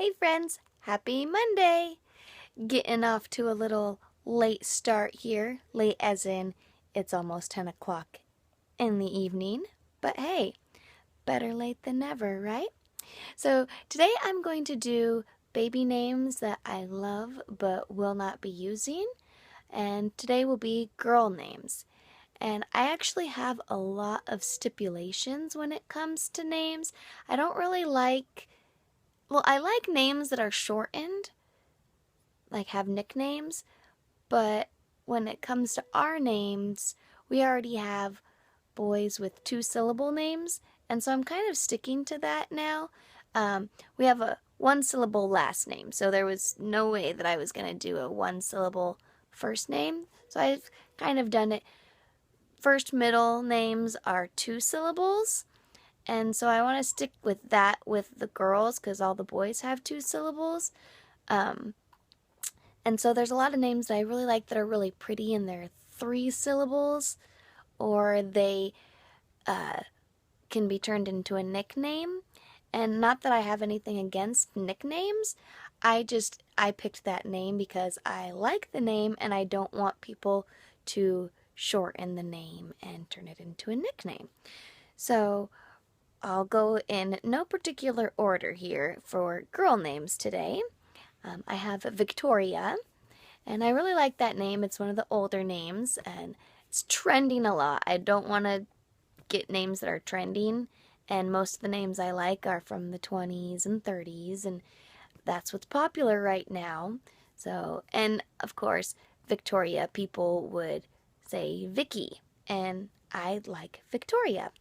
Hey friends, happy Monday! Getting off to a little late start here. Late as in it's almost 10 o'clock in the evening. But hey, better late than never, right? So today I'm going to do baby names that I love but will not be using. And today will be girl names. And I actually have a lot of stipulations when it comes to names. I don't really like I like names that are shortened, like have nicknames, but when it comes to our names, we already have boys with two-syllable names, and so I'm kind of sticking to that now. We have a one-syllable last name, so there was no way that I was going to do a one-syllable first name, so I've kind of done it. First middle names are two syllables, and so I want to stick with that with the girls because all the boys have two syllables. Um, and so there's a lot of names that I really like that are really pretty and they're three syllables, or they can be turned into a nickname. And not that I have anything against nicknames, I picked that name because I like the name and I don't want people to shorten the name and turn it into a nickname. So I'll go in no particular order here for girl names today. I have Victoria, and I really like that name. It's one of the older names, and it's trending a lot. I don't want to get names that are trending, and most of the names I like are from the 20s and 30s, and that's what's popular right now. So, and of course, Victoria, people would say Vicky, and I like Victoria.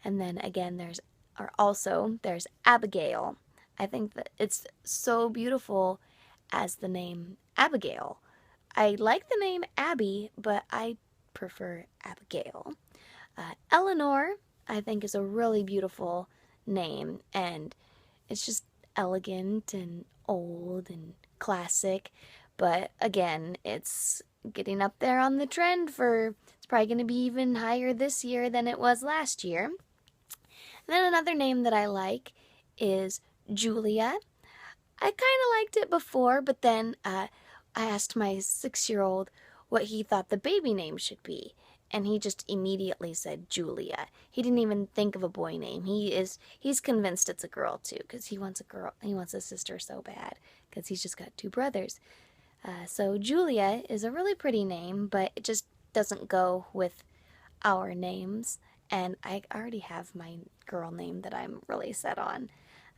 And then again, there's Abigail. I think that it's so beautiful as the name Abigail. I like the name Abby, but I prefer Abigail. Eleanor, I think, is a really beautiful name, and it's just elegant and old and classic. But again, it's getting up there on the trend it's probably going to be even higher this year than it was last year. And then another name that I like is Julia. I kind of liked it before, but then I asked my 6-year-old what he thought the baby name should be, and he just immediately said Julia. He didn't even think of a boy name. He's convinced it's a girl too, because he wants a girl. He wants a sister so bad, because he's just got two brothers. So Julia is a really pretty name, but it just doesn't go with our names, and I already have my girl name that I'm really set on.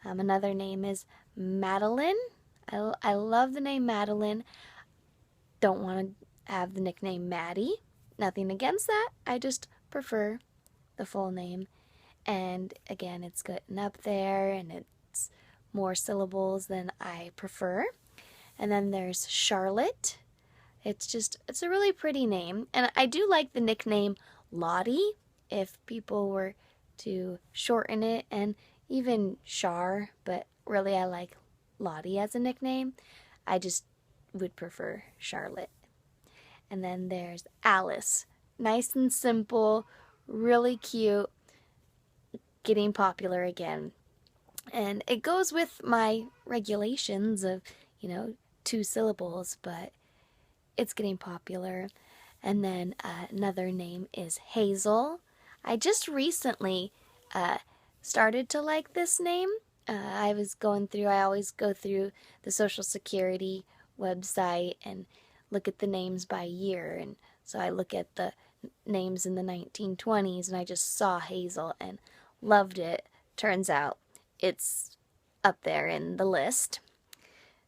Another name is Madeline. I love the name Madeline. Don't want to have the nickname Maddie. Nothing against that. I just prefer the full name. And again, it's getting up there and it's more syllables than I prefer. And then there's Charlotte. It's a really pretty name. And I do like the nickname Lottie if people were to shorten it, and even Char, but really I like Lottie as a nickname. I just would prefer Charlotte. And then there's Alice. Nice and simple, really cute, getting popular again. And it goes with my regulations of, two syllables, but it's getting popular. And then another name is Hazel. I just recently started to like this name. I always go through the Social Security website and look at the names by year. And so I look at the names in the 1920s, and I just saw Hazel and loved it. Turns out it's up there in the list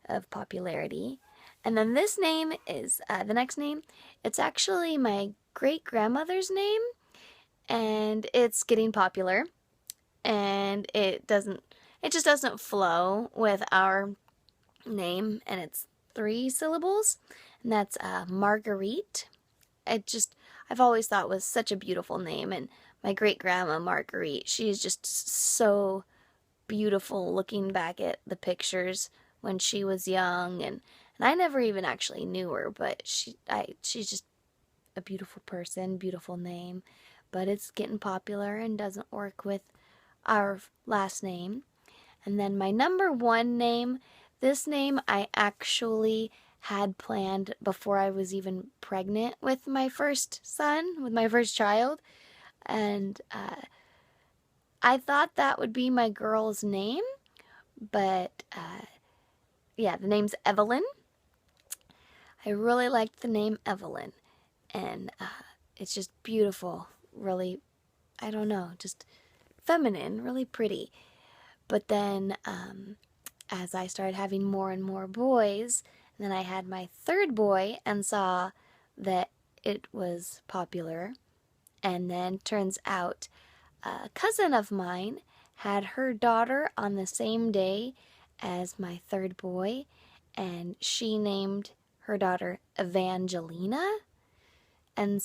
of popularity. And then this name is the next name. It's actually my great-grandmother's name, and it's getting popular, and it just doesn't flow with our name, and it's three syllables, and that's Marguerite. I've always thought it was such a beautiful name, and my great-grandma Marguerite, she's just so beautiful looking back at the pictures when she was young, and I never even actually knew her, but she's just a beautiful person, beautiful name, but it's getting popular and doesn't work with our last name. And then my number one name, this name I actually had planned before I was even pregnant with my first son, with my first child. And I thought that would be my girl's name, but yeah, the name's Evelyn. I really liked the name Evelyn, and it's just beautiful, really, I don't know, just feminine, really pretty. But then as I started having more and more boys, and then I had my third boy and saw that it was popular, and then turns out a cousin of mine had her daughter on the same day as my third boy, and she named her daughter Evangelina. And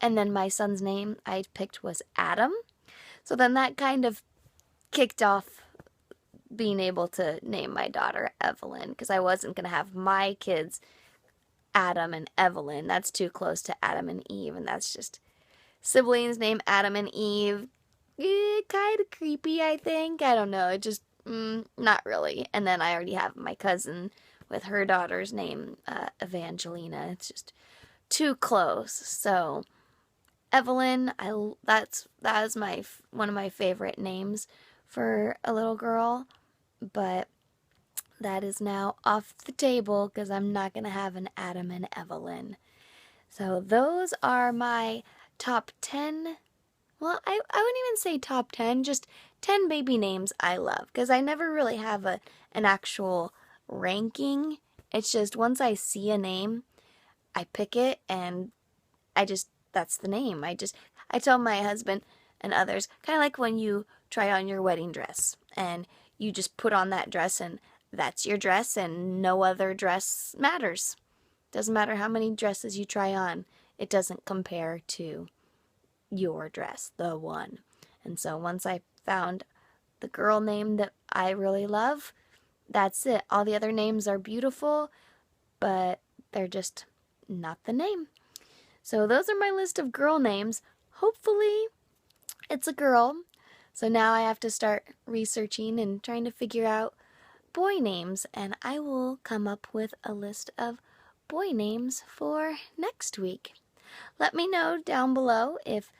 then my son's name I picked was Adam. So then that kind of kicked off being able to name my daughter Evelyn, because I wasn't going to have my kids Adam and Evelyn. That's too close to Adam and Eve, and that's just siblings named Adam and Eve. Kind of creepy, I think. I don't know. It just, not really. And then I already have my cousin with her daughter's name, Evangelina. It's just too close. So Evelyn, that is one of my favorite names for a little girl, but that is now off the table because I'm not going to have an Adam and Evelyn. So those are my top 10. Well, I wouldn't even say top 10, just 10 baby names I love, because I never really have an actual ranking. It's just once I see a name, I pick it, and that's the name. I tell my husband and others, kind of like when you try on your wedding dress, and you just put on that dress, and that's your dress, and no other dress matters. Doesn't matter how many dresses you try on, it doesn't compare to your dress, the one. And so once I found the girl name that I really love, that's it. All the other names are beautiful, but they're just not the name. So those are my list of girl names. Hopefully it's a girl. So now I have to start researching and trying to figure out boy names, and I will come up with a list of boy names for next week. Let me know down below if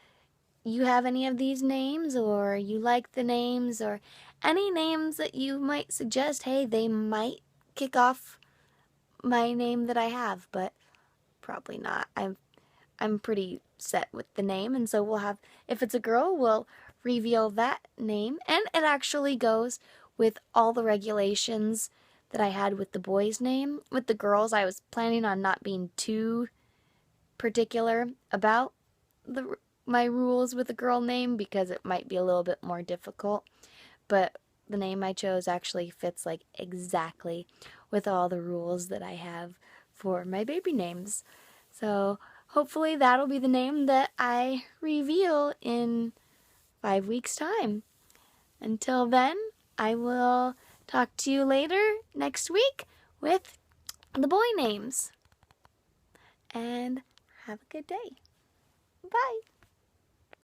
you have any of these names, or you like the names, or any names that you might suggest. Hey, they might kick off my name that I have, but probably not. I'm pretty set with the name, and so we'll have, if it's a girl, we'll reveal that name, and it actually goes with all the regulations that I had with the boy's name. With the girls, I was planning on not being too particular about my rules with the girl name, because it might be a little bit more difficult, but the name I chose actually fits like exactly with all the rules that I have for my baby names. So hopefully that'll be the name that I reveal in 5 weeks' time. Until then, I will talk to you later next week with the boy names. And have a good day. Bye.